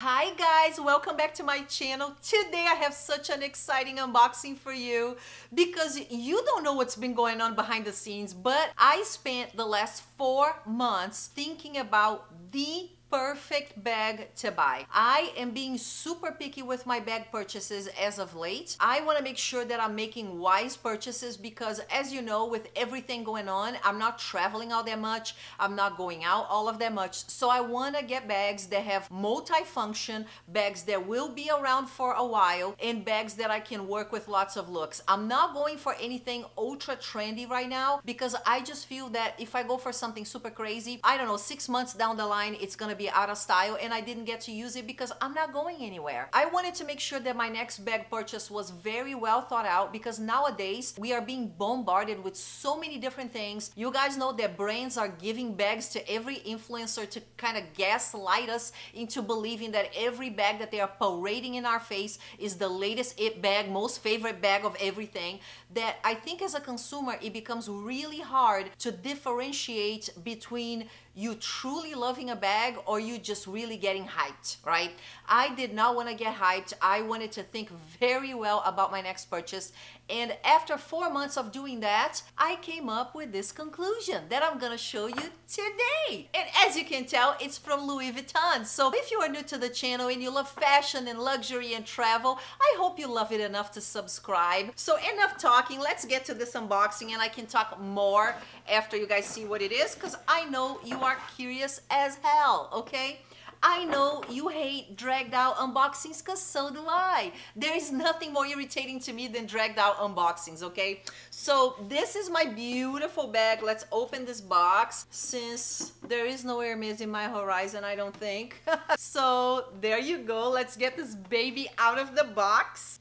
Hi guys, welcome back to my channel. Today I have such an exciting unboxing for you because you don't know what's been going on behind the scenes, but I spent the last 4 months thinking about the perfect bag to buy. I am being super picky with my bag purchases as of late. I want to make sure that I'm making wise purchases because, as you know, with everything going on, I'm not traveling all that much. I'm not going out all of that much. So I want to get bags that have multi-function, bags that will be around for a while, and bags that I can work with lots of looks. I'm not going for anything ultra trendy right now because I just feel that if I go for something super crazy, I don't know, 6 months down the line, it's gonna be out of style and I didn't get to use it because I'm not going anywhere. I wanted to make sure that my next bag purchase was very well thought out because nowadays we are being bombarded with so many different things. You guys know that brands are giving bags to every influencer to kind of gaslight us into believing that every bag that they are parading in our face is the latest it bag, most favorite bag of everything, that I think as a consumer it becomes really hard to differentiate between you truly loving a bag or you just really getting hyped, right? I did not want to get hyped. I wanted to think very well about my next purchase. And after 4 months of doing that, I came up with this conclusion that I'm gonna show you today. And as you can tell, it's from Louis Vuitton. So if you are new to the channel and you love fashion and luxury and travel, I hope you love it enough to subscribe. So enough talking, let's get to this unboxing and I can talk more after you guys see what it is because I know you are curious as hell, okay? I know you hate dragged out unboxings because so do I. There is nothing more irritating to me than dragged out unboxings, okay? So this is my beautiful bag. Let's open this box since there is no Hermes in my horizon, I don't think. So there you go. Let's get this baby out of the box.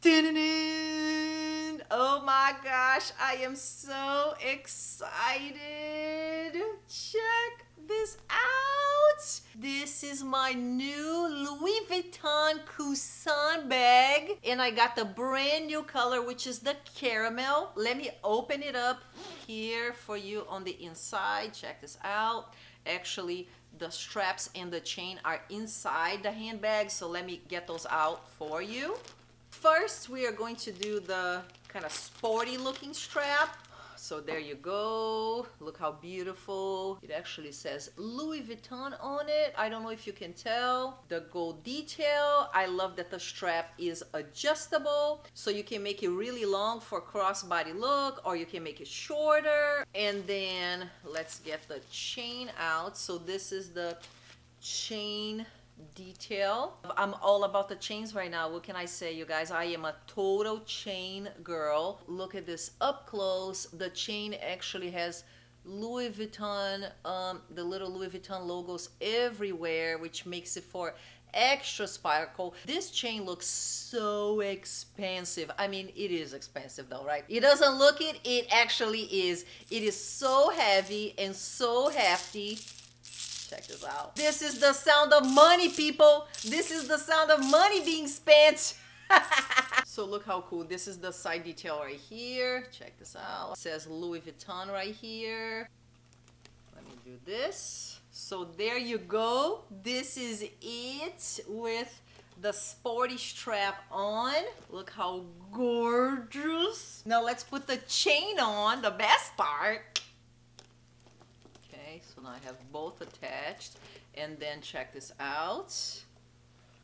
Oh my gosh, I am so excited. Check this out. This is my new Louis Vuitton Cousin bag and I got the brand new color, which is the caramel. Let me open it up here for you on the inside. Check this out. Actually, the straps and the chain are inside the handbag, so let me get those out for you. First, we are going to do the kind of sporty looking strap. So there you go. Look how beautiful. It actually says Louis Vuitton on it. I don't know if you can tell. The gold detail. I love that the strap is adjustable. So you can make it really long for crossbody look or you can make it shorter. And then let's get the chain out. So this is the chain detail. I'm all about the chains right now. What can I say, you guys? I am a total chain girl. Look at this up close. The chain actually has Louis Vuitton, the little Louis Vuitton logos everywhere, which makes it for extra sparkle. This chain looks so expensive. I mean, it is expensive though, right? It doesn't look it, it actually is. It is so heavy and so hefty. Check this out. This is the sound of money, people. This is the sound of money being spent. So look how cool. This is the side detail right here. Check this out. It says Louis Vuitton right here. Let me do this. So there you go. This is it with the sporty strap on. Look how gorgeous. Now let's put the chain on, the best part. So now I have both attached and then check this out.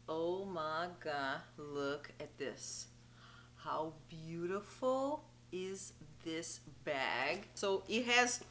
Oh my God, look at this. How beautiful is this bag? So it has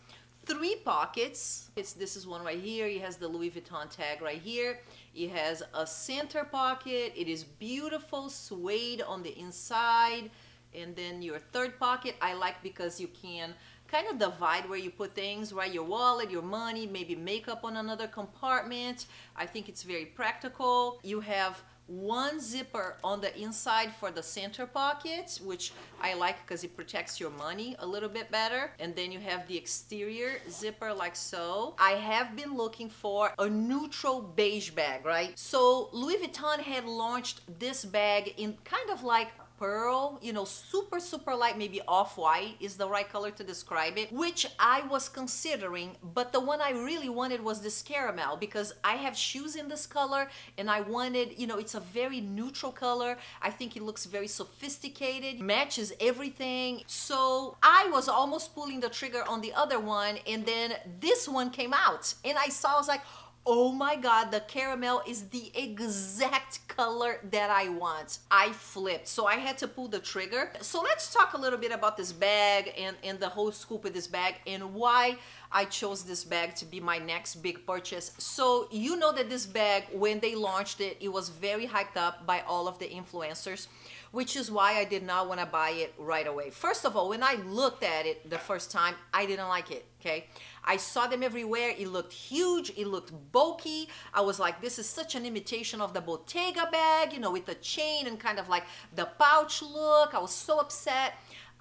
3 pockets. This is one right here. It has the Louis Vuitton tag right here. It has a center pocket. It is beautiful suede on the inside. And then your third pocket I like because you can kind of divide where you put things, right? Your wallet, your money, maybe makeup on another compartment. I think it's very practical. You have one zipper on the inside for the center pocket, which I like because it protects your money a little bit better. And then you have the exterior zipper like so. I have been looking for a neutral beige bag, right? So Louis Vuitton had launched this bag in kind of like pearl, you know, super, super light, maybe off-white is the right color to describe it, which I was considering, but the one I really wanted was this caramel because I have shoes in this color and I wanted, you know, it's a very neutral color. I think it looks very sophisticated, matches everything. So I was almost pulling the trigger on the other one, and then this one came out and I was like, oh my God, the caramel is the exact color that I want. I flipped, so I had to pull the trigger. So let's talk a little bit about this bag and the whole scoop of this bag and why I chose this bag to be my next big purchase. So you know that this bag, when they launched it, it was very hyped up by all of the influencers, which is why I did not want to buy it right away. First of all, when I looked at it the first time, I didn't like it, okay? I saw them everywhere. It looked huge. It looked bulky. I was like, this is such an imitation of the Bottega bag, you know, with the chain and kind of like the pouch look. I was so upset.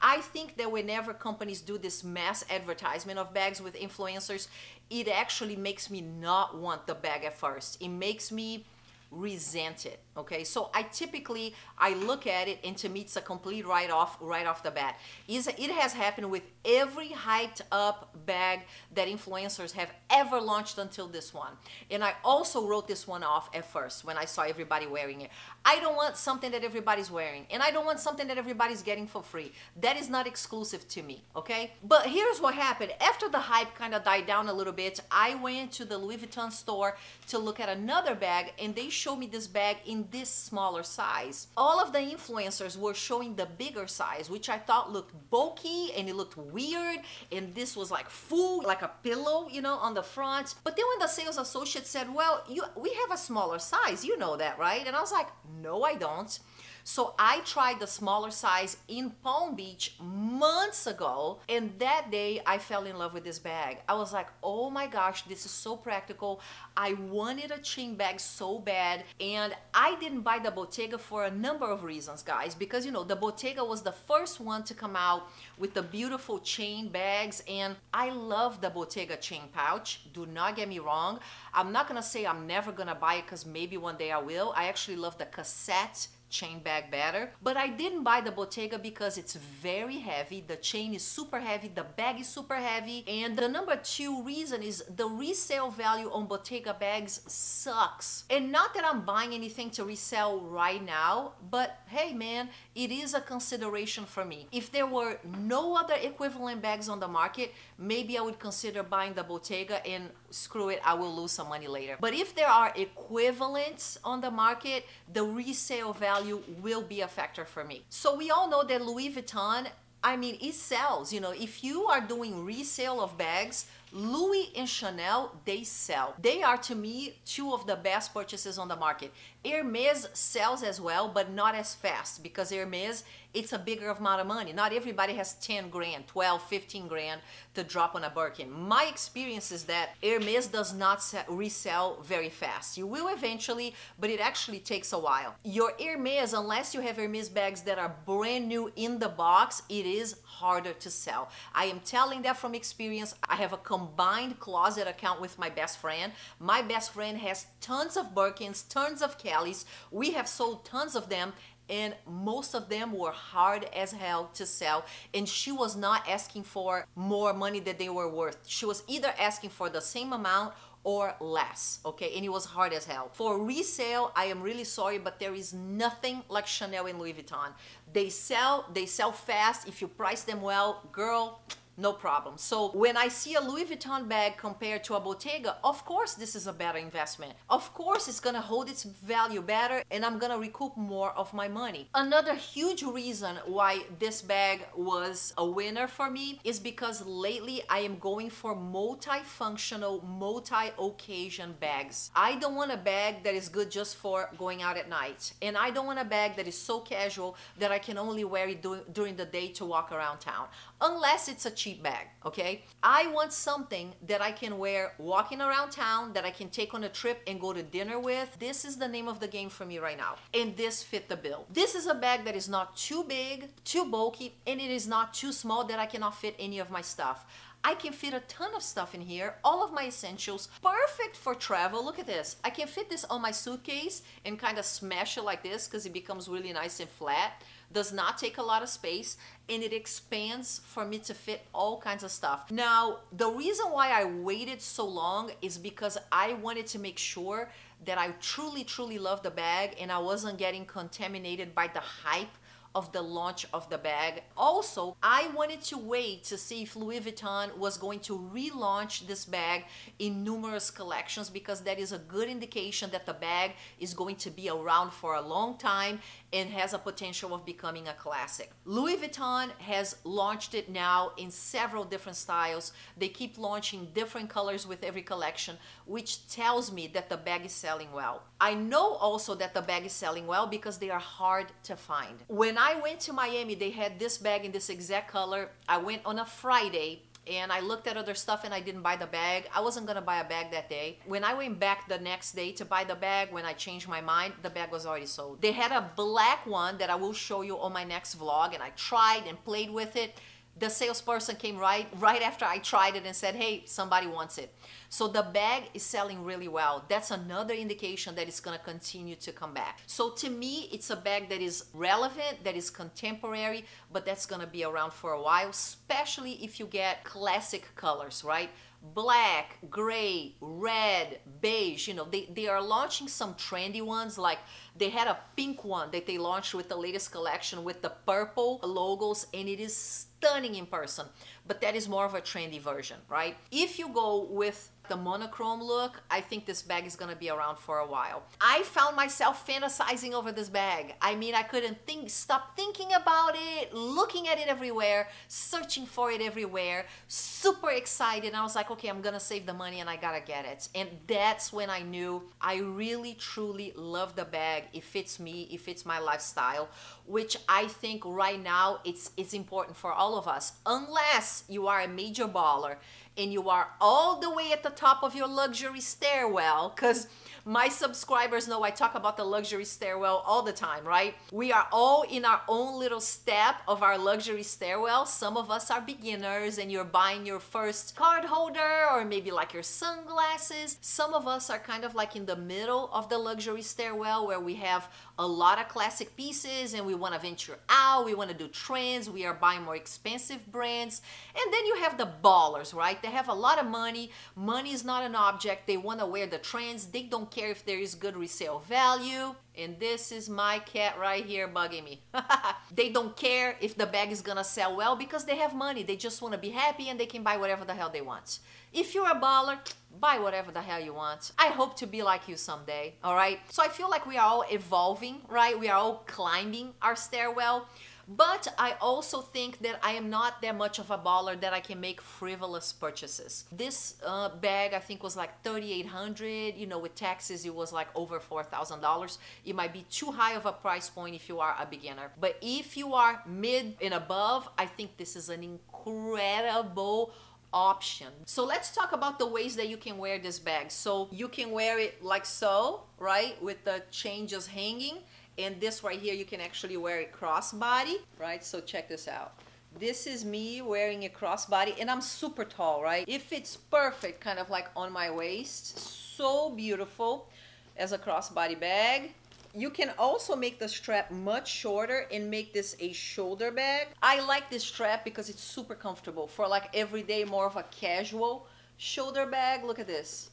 I think that whenever companies do this mass advertisement of bags with influencers, it actually makes me not want the bag at first. It makes me resent it, okay? So I look at it, and to me it's a complete write-off right off the bat. It has happened with every hyped up bag that influencers have ever launched until this one. And I also wrote this one off at first when I saw everybody wearing it. I don't want something that everybody's wearing, and I don't want something that everybody's getting for free. That is not exclusive to me, okay? But here's what happened. After the hype kind of died down a little bit, I went to the Louis Vuitton store to look at another bag, and they showed me this bag in this smaller size. All of the influencers were showing the bigger size, which I thought looked bulky and it looked weird, and this was like full, like a pillow, you know, on the front. But then when the sales associate said, well, we have a smaller size, you know that, right? And I was like, no, I don't. So I tried the smaller size in Palm Beach months ago, and that day I fell in love with this bag. I was like, oh my gosh, this is so practical. I wanted a chain bag so bad, and I didn't buy the Bottega for a number of reasons, guys, because you know, the Bottega was the first one to come out with the beautiful chain bags, and I love the Bottega chain pouch. Do not get me wrong. I'm not gonna say I'm never gonna buy it because maybe one day I will. I actually love the cassette chain bag better, but I didn't buy the Bottega because it's very heavy. The chain is super heavy, the bag is super heavy, and the number two reason is the resale value on Bottega bags sucks. And not that I'm buying anything to resell right now, but hey man, it is a consideration for me. If there were no other equivalent bags on the market, maybe I would consider buying the Bottega, and screw it, I will lose some money later. But if there are equivalents on the market, the resale value will be a factor for me. So we all know that Louis Vuitton, I mean, it sells. You know, if you are doing resale of bags, Louis and Chanel, they sell. They are, to me, two of the best purchases on the market. Hermes sells as well, but not as fast, because Hermes, it's a bigger amount of money. Not everybody has 10 grand, 12, 15 grand to drop on a Birkin. My experience is that Hermes does not resell very fast. You will eventually, but it actually takes a while. Your Hermes, unless you have Hermes bags that are brand new in the box, it is harder to sell. I am telling that from experience. I have a combined closet account with my best friend. My best friend has tons of Birkins, tons of Kellys. We have sold tons of them, and most of them were hard as hell to sell, and she was not asking for more money than they were worth. She was either asking for the same amount or less, okay? And it was hard as hell. For resale, I am really sorry, but there is nothing like Chanel and Louis Vuitton. They sell fast. If you price them well, girl, no problem. So when I see a Louis Vuitton bag compared to a Bottega, of course this is a better investment. Of course it's gonna hold its value better, and I'm gonna recoup more of my money. Another huge reason why this bag was a winner for me is because lately I am going for multifunctional, multi-occasion bags. I don't want a bag that is good just for going out at night, and I don't want a bag that is so casual that I can only wear it during the day to walk around town, unless it's a cheap bag, okay? I want something that I can wear walking around town, that I can take on a trip and go to dinner with. This is the name of the game for me right now, and this fit the bill. This is a bag that is not too big, too bulky, and it is not too small that I cannot fit any of my stuff. I can fit a ton of stuff in here, all of my essentials, perfect for travel. Look at this. I can fit this on my suitcase and kind of smash it like this because it becomes really nice and flat. Does not take a lot of space, and it expands for me to fit all kinds of stuff. Now, the reason why I waited so long is because I wanted to make sure that I truly love the bag and I wasn't getting contaminated by the hype of the launch of the bag. Also, I wanted to wait to see if Louis Vuitton was going to relaunch this bag in numerous collections, because that is a good indication that the bag is going to be around for a long time and has a potential of becoming a classic. Louis Vuitton has launched it now in several different styles. They keep launching different colors with every collection, which tells me that the bag is selling well. I know also that the bag is selling well because they are hard to find. When I went to Miami, they had this bag in this exact color. I went on a Friday and I looked at other stuff and I didn't buy the bag. I wasn't gonna buy a bag that day. When I went back the next day to buy the bag, when I changed my mind, the bag was already sold. They had a black one that I will show you on my next vlog, and I tried and played with it. The salesperson came right after I tried it and said, hey, somebody wants it. So the bag is selling really well. That's another indication that it's gonna continue to come back. So to me, it's a bag that is relevant, that is contemporary, but that's gonna be around for a while, especially if you get classic colors, right? Black, gray, red, beige. You know, they are launching some trendy ones. Like they had a pink one that they launched with the latest collection with the purple logos, and it is stunning in person, but that is more of a trendy version, right? If you go with the monochrome look, I think this bag is gonna be around for a while. I found myself fantasizing over this bag. I mean, I couldn't stop thinking about it, looking at it everywhere, searching for it everywhere, super excited. I was like, okay, I'm gonna save the money and I gotta get it. And that's when I knew I really, truly love the bag. It fits me, it fits my lifestyle, which I think right now it's important for all of us, unless you are a major baller and you are all the way at the top of your luxury stairwell, because my subscribers know I talk about the luxury stairwell all the time, right? We are all in our own little step of our luxury stairwell. Some of us are beginners and you're buying your first card holder or maybe like your sunglasses. Some of us are kind of like in the middle of the luxury stairwell where we have a lot of classic pieces and we want to venture out, we want to do trends, we are buying more expensive brands. And then you have the ballers, right? They have a lot of money. Money is not an object. They want to wear the trends. They don't care if there is good resale value. And this is my cat right here bugging me. They don't care if the bag is gonna sell well because they have money. They just want to be happy and they can buy whatever the hell they want. If you're a baller, buy whatever the hell you want. I hope to be like you someday, all right? So I feel like we are all evolving, right? We are all climbing our stairwell. But I also think that I am not that much of a baller that I can make frivolous purchases. This bag I think was like $3,800, you know, with taxes it was like over $4,000. It might be too high of a price point if you are a beginner. But if you are mid and above, I think this is an incredible option. So let's talk about the ways that you can wear this bag. So you can wear it like so, right? With the chain just hanging. And this right here, you can actually wear it crossbody, right? So check this out. This is me wearing a crossbody, and I'm super tall, right? It fits perfect, kind of like on my waist. So beautiful as a crossbody bag. You can also make the strap much shorter and make this a shoulder bag. I like this strap because it's super comfortable for like everyday, more of a casual shoulder bag. Look at this.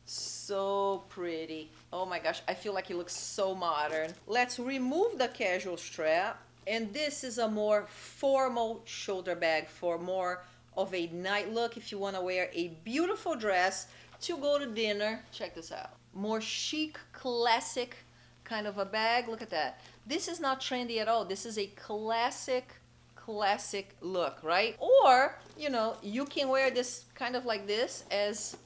So pretty. Oh my gosh, I feel like it looks so modern. Let's remove the casual strap. And this is a more formal shoulder bag for more of a night look if you want to wear a beautiful dress to go to dinner. Check this out. More chic, classic kind of a bag. Look at that. This is not trendy at all. This is a classic look, right? Or, you know, you can wear this kind of like this as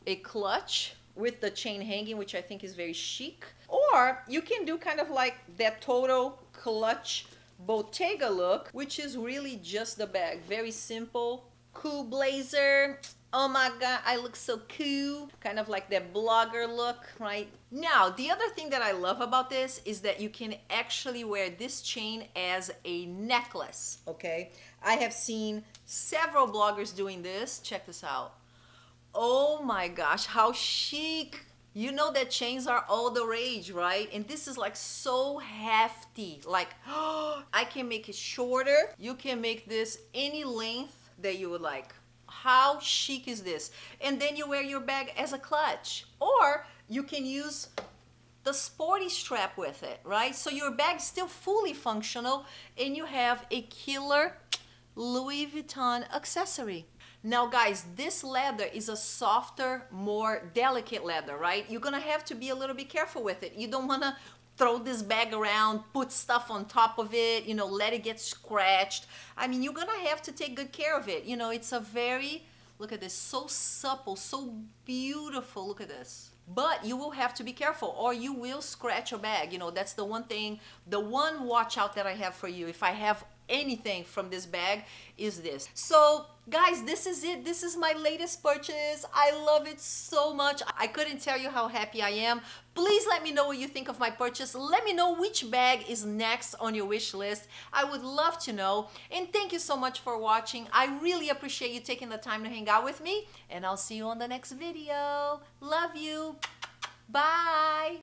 a clutch with the chain hanging, which I think is very chic. Or you can do kind of like that total clutch Bottega look, which is really just the bag. Very simple, cool blazer. Oh my God, I look so cool. Kind of like that blogger look, right? Now, the other thing that I love about this is that you can actually wear this chain as a necklace, okay? I have seen several bloggers doing this. Check this out. Oh my gosh, how chic. You know that chains are all the rage, right? And this is like so hefty. Like, I can make it shorter. You can make this any length that you would like. How chic is this? And then you wear your bag as a clutch. Or you can use the sporty strap with it, right? So your bag's still fully functional and you have a killer Louis Vuitton accessory. Now guys, this leather is a softer, more delicate leather, right? You're gonna have to be a little bit careful with it. You don't wanna throw this bag around, put stuff on top of it, you know, let it get scratched. I mean, you're gonna have to take good care of it. You know, it's a very, look at this, so supple, so beautiful, look at this. But you will have to be careful or you will scratch your bag. You know, that's the one thing, the one watch out that I have for you. If I have anything from this bag is this. So guys, this is it. This is my latest purchase. I love it so much. I couldn't tell you how happy I am. Please let me know what you think of my purchase. Let me know which bag is next on your wish list. I would love to know. And thank you so much for watching. I really appreciate you taking the time to hang out with me. And I'll see you on the next video. Love you. Bye.